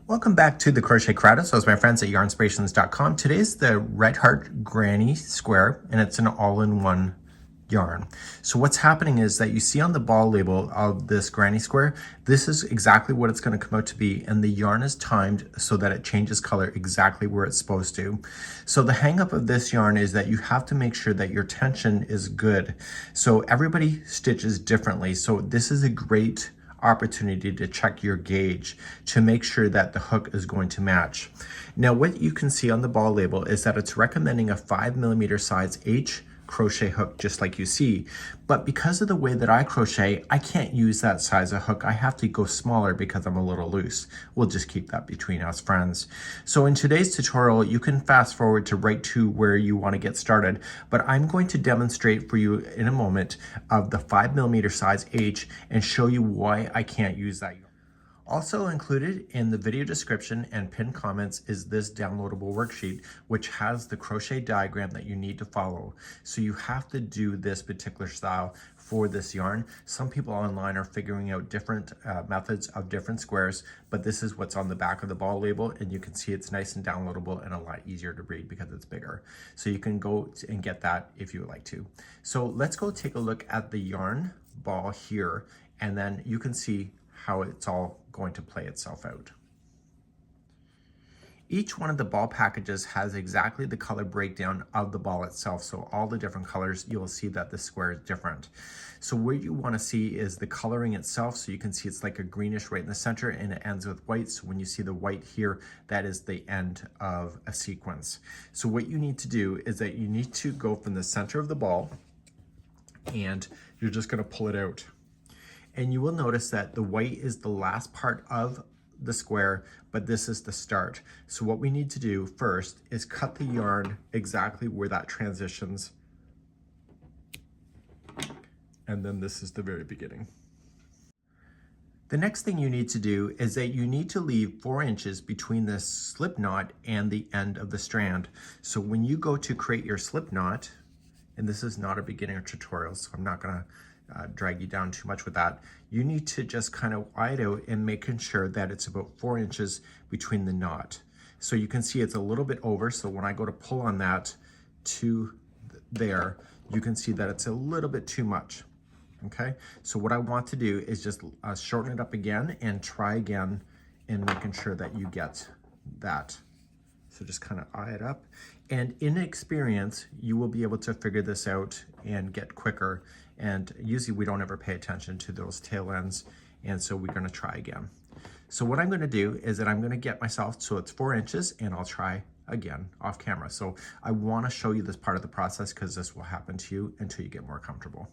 Welcome back to the Crochet Corrado. So it's my friends at yarnspirations.com. Today's the Red Heart Granny Square, and it's an all-in-one yarn. So what's happening is that you see on the ball label of this granny square, this is exactly what it's going to come out to be, and the yarn is timed so that it changes color exactly where it's supposed to. So the hang up of this yarn is that you have to make sure that your tension is good. So everybody stitches differently. So this is a great opportunity to check your gauge to make sure that the hook is going to match. Now what you can see on the ball label is that it's recommending a 5mm size H crochet hook, just like you see, but because of the way that I crochet, I can't use that size of hook. I have to go smaller because I'm a little loose. We'll just keep that between us friends. So in today's tutorial, you can fast forward to right to where you want to get started, but I'm going to demonstrate for you in a moment of the 5mm size H and show you why I can't use that. Also included in the video description and pinned comments is this downloadable worksheet, which has the crochet diagram that you need to follow. So you have to do this particular style for this yarn. Some people online are figuring out different methods of different squares, but this is what's on the back of the ball label, and you can see it's nice and downloadable and a lot easier to read because it's bigger. So you can go and get that if you would like to. So let's go take a look at the yarn ball here, and then you can see how it's all going to play itself out. Each one of the ball packages has exactly the color breakdown of the ball itself. So all the different colors, you'll see that the square is different. So what you want to see is the coloring itself. So you can see it's like a greenish right in the center, and it ends with white. So when you see the white here, that is the end of a sequence. So what you need to do is that you need to go from the center of the ball, and you're just going to pull it out. And you will notice that the white is the last part of the square, but this is the start. So what we need to do first is cut the yarn exactly where that transitions. And then this is the very beginning. The next thing you need to do is that you need to leave 4 inches between the slip knot and the end of the strand. So when you go to create your slip knot, and this is not a beginner tutorial, so I'm not gonna drag you down too much with that. You need to just kind of eye it out and making sure that it's about 4 inches between the knot. So you can see it's a little bit over, so when I go to pull on that to there, you can see that it's a little bit too much. Okay, so what I want to do is just shorten it up again and try again in making sure that you get that. So just kind of eye it up, and in experience, you will be able to figure this out and get quicker. And usually we don't ever pay attention to those tail ends. And so we're gonna try again. So what I'm gonna do is that I'm gonna get myself, so it's 4 inches, and I'll try again off camera. So I wanna show you this part of the process because this will happen to you until you get more comfortable.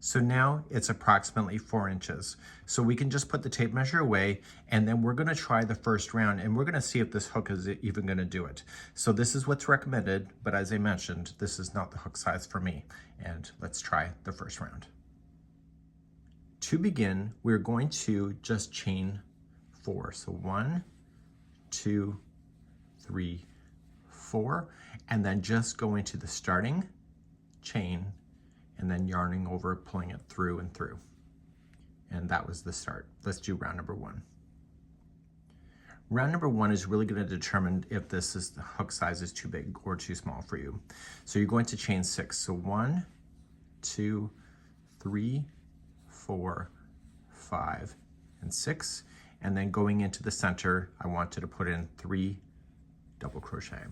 So now it's approximately 4 inches. So we can just put the tape measure away, and then we're gonna try the first round, and we're gonna see if this hook is even gonna do it. So this is what's recommended, but as I mentioned, this is not the hook size for me. And let's try the first round. To begin, we're going to just chain 4. So 1, 2, 3, 4, and then just go into the starting chain, and then yarning over, pulling it through and through. And that was the start. Let's do round number 1. Round number 1 is really going to determine if the hook size is too big or too small for you. So you're going to chain 6. So 1, 2, 3, 4, 5, and 6. And then going into the center, I wanted to put in 3 double crochet.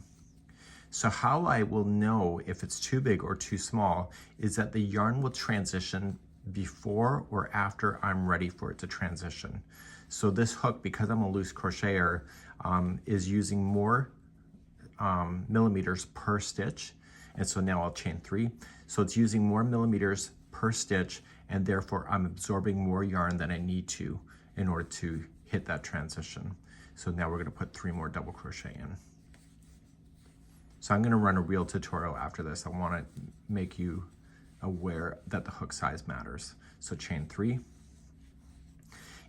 So how I will know if it's too big or too small is that the yarn will transition before or after I'm ready for it to transition. So this hook, because I'm a loose crocheter, is using more millimeters per stitch. And so now I'll chain 3. So it's using more millimeters per stitch, and therefore I'm absorbing more yarn than I need to in order to hit that transition. So now we're gonna put 3 more double crochet in. So I'm gonna run a real tutorial after this. I wanna make you aware that the hook size matters. So chain 3.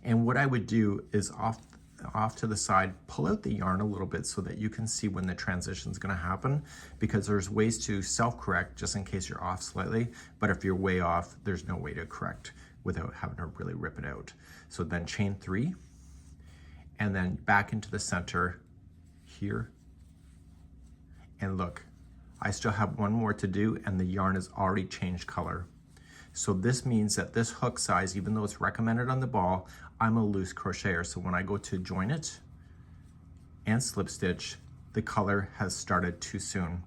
And what I would do is off to the side, pull out the yarn a little bit so that you can see when the transition is gonna happen, because there's ways to self-correct just in case you're off slightly, but if you're way off, there's no way to correct without having to really rip it out. So then chain 3, and then back into the center here. And look, I still have one more to do and the yarn has already changed color. So this means that this hook size, even though it's recommended on the ball, I'm a loose crocheter. So when I go to join it and slip stitch, the color has started too soon.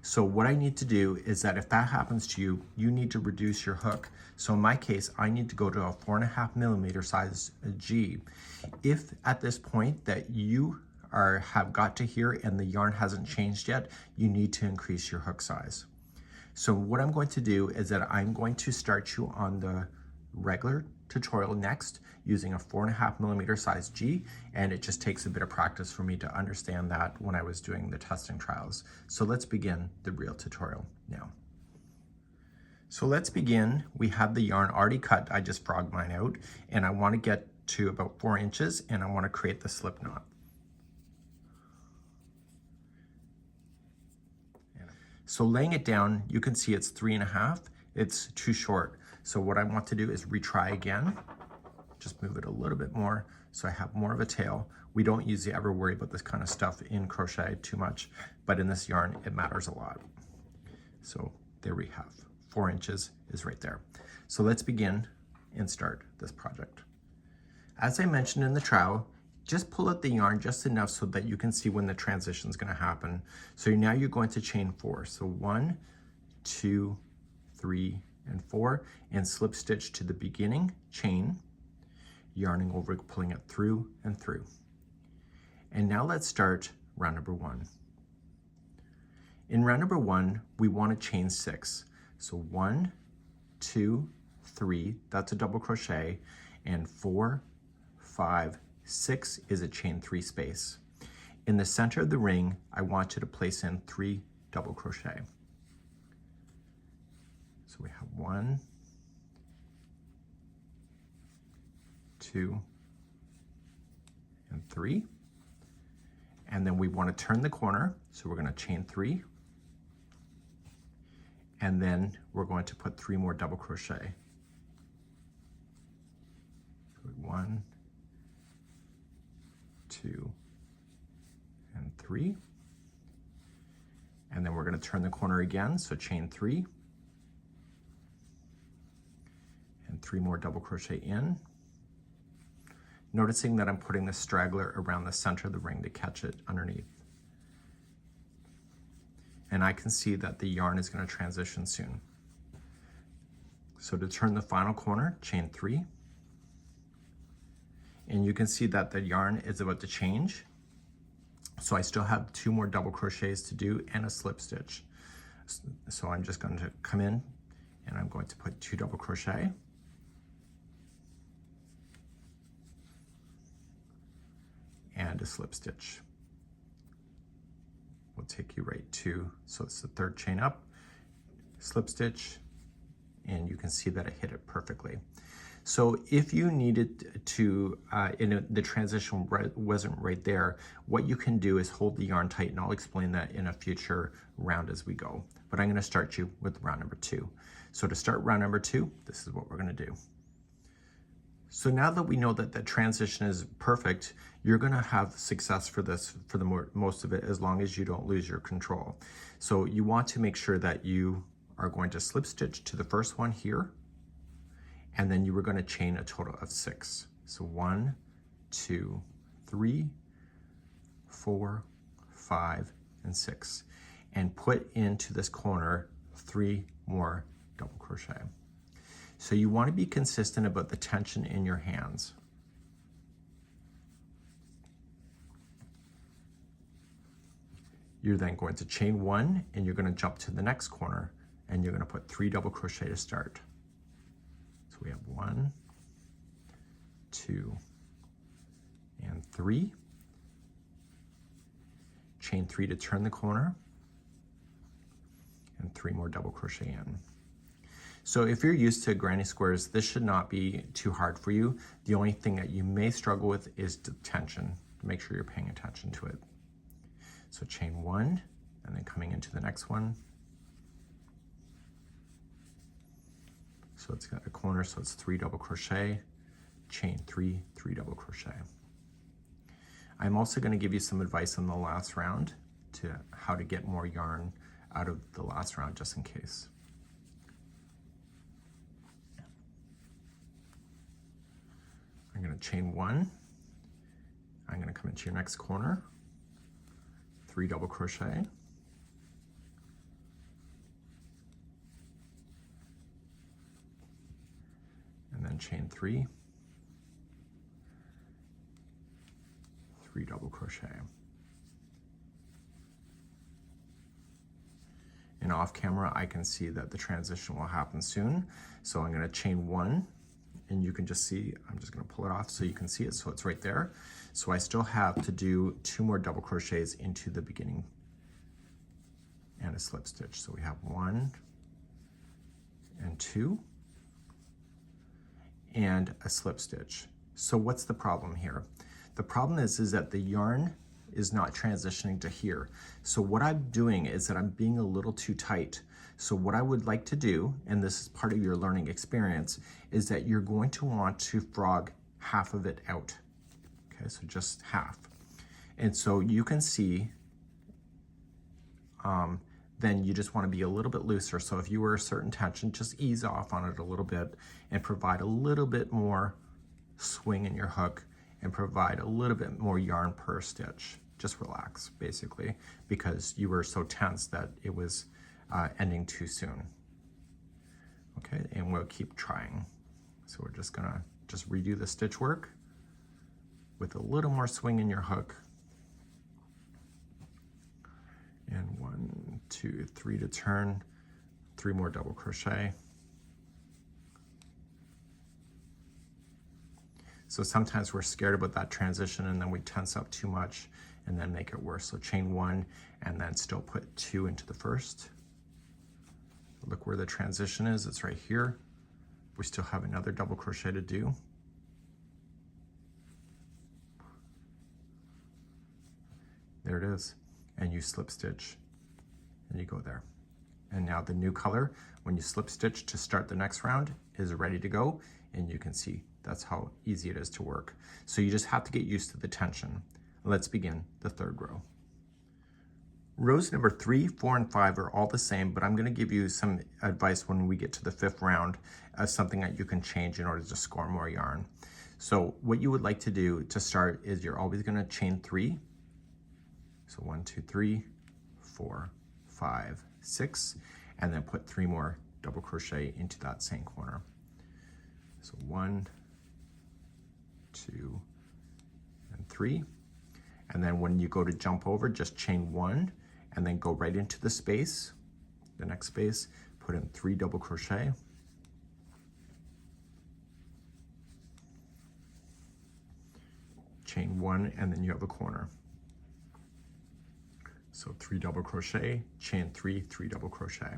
So what I need to do is that if that happens to you, you need to reduce your hook. So in my case, I need to go to a 4.5mm size G. If at this point that you have got to here and the yarn hasn't changed yet, you need to increase your hook size. So what I'm going to do is that I'm going to start you on the regular tutorial next using a 4.5mm size G, and it just takes a bit of practice for me to understand that when I was doing the testing trials. So let's begin the real tutorial now. So let's begin. We have the yarn already cut. I just frogged mine out and I want to get to about 4 inches and I want to create the slip knot. So laying it down, you can see it's 3.5. It's too short. So what I want to do is retry again. Just move it a little bit more so I have more of a tail. We don't usually ever worry about this kind of stuff in crochet too much, but in this yarn, it matters a lot. So there we have 4 inches is right there. So let's begin and start this project. As I mentioned in the trial, just pull out the yarn just enough so that you can see when the transition is going to happen. So now you're going to chain 4. So 1, 2, 3, and 4, and slip stitch to the beginning, chain, yarning over, pulling it through and through. And now let's start round number 1. In round number 1, we want to chain 6. So 1, 2, 3, that's a double crochet, and 4, 5, 6 is a chain 3 space. In the center of the ring, I want you to place in 3 double crochet. So we have 1, 2, and 3. And then we want to turn the corner, so we're going to chain 3. And then we're going to put 3 more double crochet. So 1, 2, and 3. And then we're going to turn the corner again, so chain 3. And 3 more double crochet in. Noticing that I'm putting the straggler around the center of the ring to catch it underneath. And I can see that the yarn is going to transition soon. So to turn the final corner, chain 3. And you can see that the yarn is about to change. So I still have 2 more double crochets to do and a slip stitch. So I'm just going to come in and I'm going to put 2 double crochet. And a slip stitch. We'll take you right to, so it's the 3rd chain up, slip stitch, and you can see that I hit it perfectly. So if you needed to, the transition wasn't right there, what you can do is hold the yarn tight, and I'll explain that in a future round as we go. But I'm going to start you with round number 2. So to start round number 2, this is what we're going to do. So now that we know that the transition is perfect, you're going to have success for this for the most of it, as long as you don't lose your control. So you want to make sure that you are going to slip stitch to the first one here, and then you were going to chain a total of 6. So 1, 2, 3, 4, 5, and 6, and put into this corner 3 more double crochet. So you want to be consistent about the tension in your hands. You're then going to chain 1 and you're going to jump to the next corner and you're going to put 3 double crochet to start. So we have 1, 2, and 3. Chain 3 to turn the corner and 3 more double crochet in. So if you're used to granny squares, this should not be too hard for you. The only thing that you may struggle with is the tension. Make sure you're paying attention to it. So chain 1 and then coming into the next one. So it's got a corner, so it's 3 double crochet, chain 3, 3 double crochet. I'm also going to give you some advice on the last round to how to get more yarn out of the last round, just in case. I'm going to chain 1. I'm going to come into your next corner, 3 double crochet, and then chain 3, 3 double crochet. And off camera, I can see that the transition will happen soon. So I'm going to chain 1, and you can just see, I'm just going to pull it off so you can see it. So it's right there. So I still have to do 2 more double crochets into the beginning and a slip stitch. So we have 1 and 2 and a slip stitch. So what's the problem here? The problem is that the yarn is not transitioning to here. So what I'm doing is that I'm being a little too tight. So what I would like to do, and this is part of your learning experience, is that you're going to want to frog half of it out. Okay, so just half. And so you can see, then you just want to be a little bit looser. So if you were a certain tension, just ease off on it a little bit and provide a little bit more swing in your hook and provide a little bit more yarn per stitch. Just relax, basically, because you were so tense that it was ending too soon. Okay, and we'll keep trying. So we're just gonna redo the stitch work with a little more swing in your hook. And 1, 2, 3 to turn, 3 more double crochet. So sometimes we're scared about that transition and then we tense up too much and then make it worse. So chain 1 and then still put 2 into the first. Look where the transition is, it's right here. We still have another double crochet to do. There it is. And you slip stitch and you go there. And now the new color, when you slip stitch to start the next round, is ready to go. And you can see that's how easy it is to work. So you just have to get used to the tension. Let's begin the 3rd row. Rows number 3, 4, and 5 are all the same, but I'm going to give you some advice when we get to the 5th round as something that you can change in order to score more yarn. So what you would like to do to start is you're always going to chain 3. So 1, 2, 3, 4, 5, 6, and then put 3 more double crochet into that same corner. So 1, 2, and 3. And then when you go to jump over, just chain 1 and then go right into the space, the next space, put in 3 double crochet. Chain 1 and then you have a corner. So 3 double crochet, chain 3, 3 double crochet.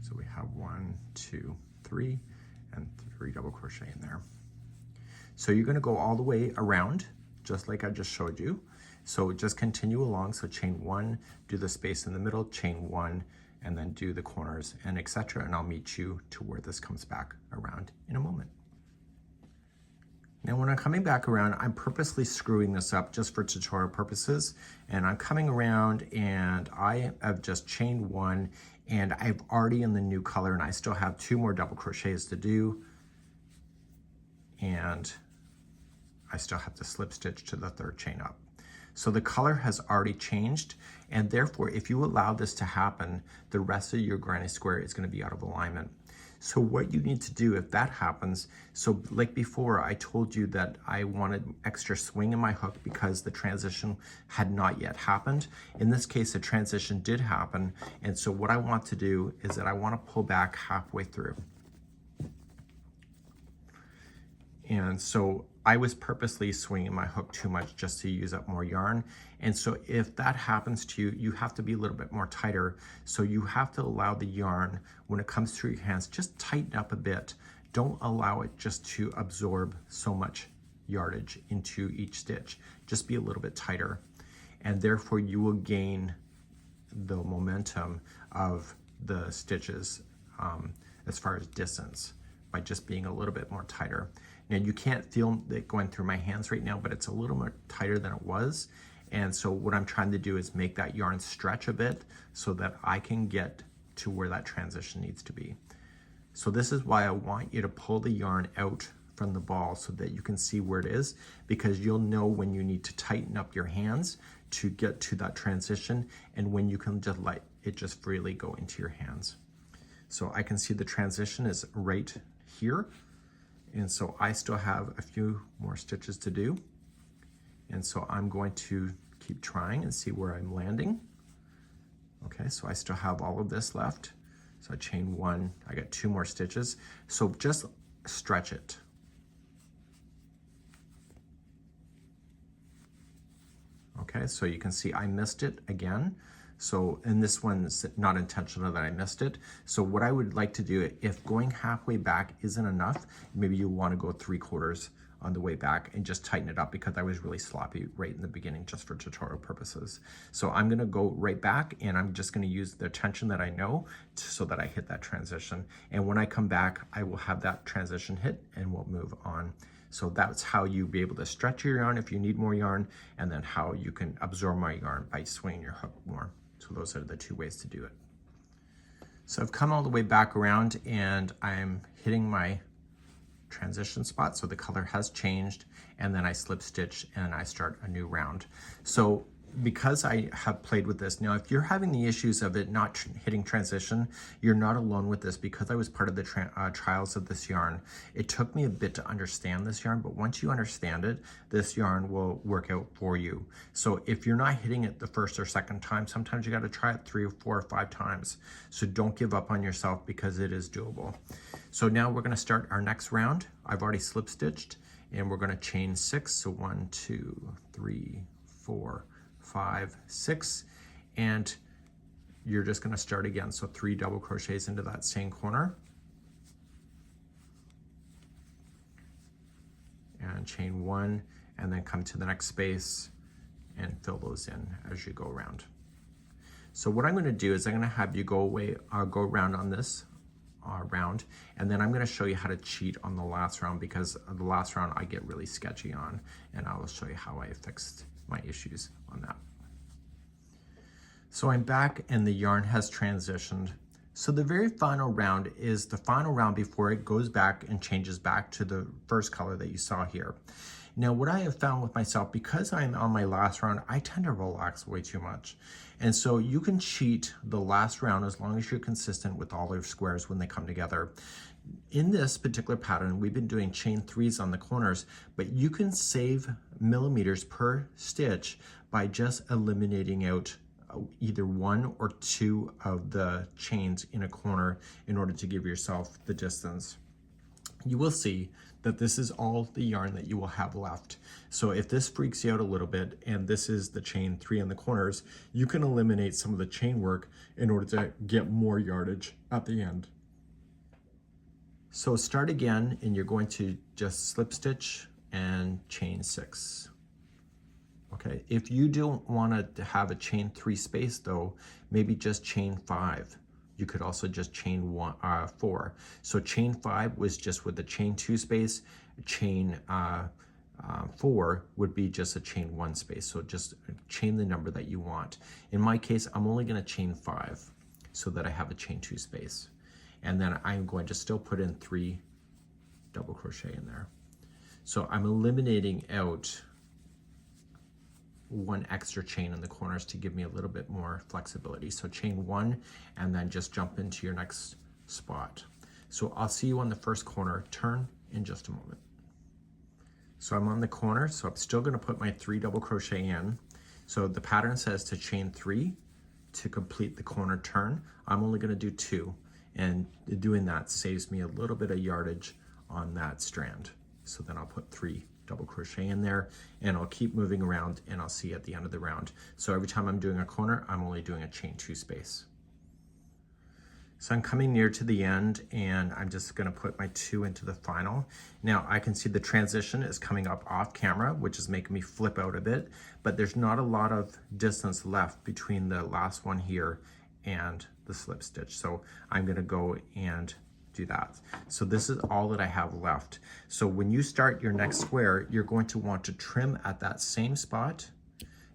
So we have 1, 2, 3, and 3 double crochet in there. So you're going to go all the way around, just like I just showed you. So just continue along. So chain 1, do the space in the middle, chain 1, and then do the corners and etc. And I'll meet you to where this comes back around in a moment. Now when I'm coming back around, I'm purposely screwing this up just for tutorial purposes. And I'm coming around and I have just chained 1 and I've already in the new color and I still have 2 more double crochets to do. And I still have to slip stitch to the 3rd chain up. So the color has already changed, and therefore if you allow this to happen, the rest of your granny square is going to be out of alignment. So what you need to do if that happens, so like before I told you that I wanted extra swing in my hook because the transition had not yet happened. In this case, the transition did happen, and so what I want to do is that I want to pull back halfway through. And so I was purposely swinging my hook too much just to use up more yarn. And so if that happens to you, you have to be a little bit more tighter. So you have to allow the yarn, when it comes through your hands, just tighten up a bit. Don't allow it just to absorb so much yardage into each stitch. Just be a little bit tighter. And therefore you will gain the momentum of the stitches as far as distance. by just being a little bit more tighter. Now you can't feel it going through my hands right now, but it's a little more tighter than it was. And so what I'm trying to do is make that yarn stretch a bit so that I can get to where that transition needs to be. So this is why I want you to pull the yarn out from the ball so that you can see where it is, because you'll know when you need to tighten up your hands to get to that transition and when you can just let it just freely go into your hands. So I can see the transition is right here. And so I still have a few more stitches to do. And so I'm going to keep trying and see where I'm landing. Okay, so I still have all of this left. So I chain one, I got 2 more stitches. So just stretch it. Okay, so you can see I missed it again. So, and this one's not intentional that I missed it. So what I would like to do, if going halfway back isn't enough, maybe you want to go 3/4 on the way back and just tighten it up, because I was really sloppy right in the beginning just for tutorial purposes. So I'm going to go right back and I'm just going to use the tension that I know so that I hit that transition. And when I come back, I will have that transition hit and we'll move on. So that's how you be able to stretch your yarn if you need more yarn, and then how you can absorb more yarn by swinging your hook more. So those are the 2 ways to do it. So I've come all the way back around and I'm hitting my transition spot, so the color has changed, and then I slip stitch and I start a new round. So because I have played with this, now if you're having the issues of it not hitting transition, you're not alone with this, because I was part of the trials of this yarn. It took me a bit to understand this yarn, but once you understand it, this yarn will work out for you. So if you're not hitting it the first or second time, sometimes you got to try it 3 or 4 or 5 times. So don't give up on yourself, because it is doable. So now we're going to start our next round. I've already slip stitched and we're going to chain 6. So 1, 2, 3, 4, 5, 6, and you're just going to start again. So 3 double crochets into that same corner and chain 1, and then come to the next space and fill those in as you go around. So what I'm going to do is I'm going to have you go around on this round, and then I'm going to show you how to cheat on the last round, because the last round I get really sketchy on, and I will show you how I fixed my issues on that. So I'm back and the yarn has transitioned. So the very final round is the final round before it goes back and changes back to the first color that you saw here. Now what I have found with myself, because I'm on my last round, I tend to relax way too much. And so you can cheat the last round as long as you're consistent with all your squares when they come together. In this particular pattern, we've been doing chain 3s on the corners, but you can save millimeters per stitch by just eliminating out either 1 or 2 of the chains in a corner in order to give yourself the distance. You will see that this is all the yarn that you will have left. So if this freaks you out a little bit and this is the chain 3 in the corners, you can eliminate some of the chain work in order to get more yardage at the end. So start again, and you're going to just slip stitch and chain 6. Okay, if you don't want to have a chain 3 space though, maybe just chain 5. You could also just chain 4. So chain 5 was just with the chain 2 space. Chain 4 would be just a chain 1 space. So just chain the number that you want. In my case, I'm only going to chain 5 so that I have a chain 2 space. And then I'm going to still put in 3 double crochet in there. So I'm eliminating out 1 extra chain in the corners to give me a little bit more flexibility. So chain 1 and then just jump into your next spot. So I'll see you on the first corner turn in just a moment. So I'm on the corner, so I'm still going to put my 3 double crochet in. So the pattern says to chain 3 to complete the corner turn. I'm only going to do 2, and doing that saves me a little bit of yardage on that strand. So then I'll put 3 double crochet in there, and I'll keep moving around, and I'll see at the end of the round. So every time I'm doing a corner, I'm only doing a chain 2 space. So I'm coming near to the end, and I'm just going to put my 2 into the final. Now I can see the transition is coming up off camera, which is making me flip out a bit, but there's not a lot of distance left between the last one here and the slip stitch. So I'm going to go and do that. So this is all that I have left. So when you start your next square, you're going to want to trim at that same spot.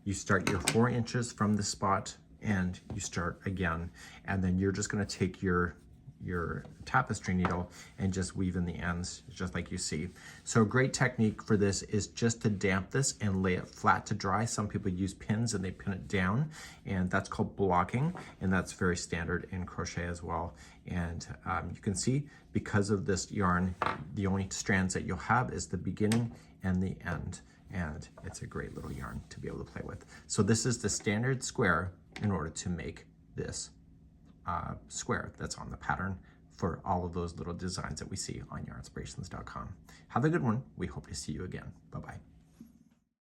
You start your 4 inches from the spot and you start again. And then you're just gonna take your tapestry needle and just weave in the ends, just like you see. So a great technique for this is just to damp this and lay it flat to dry. Some people use pins and they pin it down, and that's called blocking, and that's very standard in crochet as well. And you can see, because of this yarn, the only strands that you'll have is the beginning and the end, and it's a great little yarn to be able to play with. So this is the standard square in order to make this square that's on the pattern for all of those little designs that we see on yarnspirations.com. Have a good one. We hope to see you again. Bye-bye.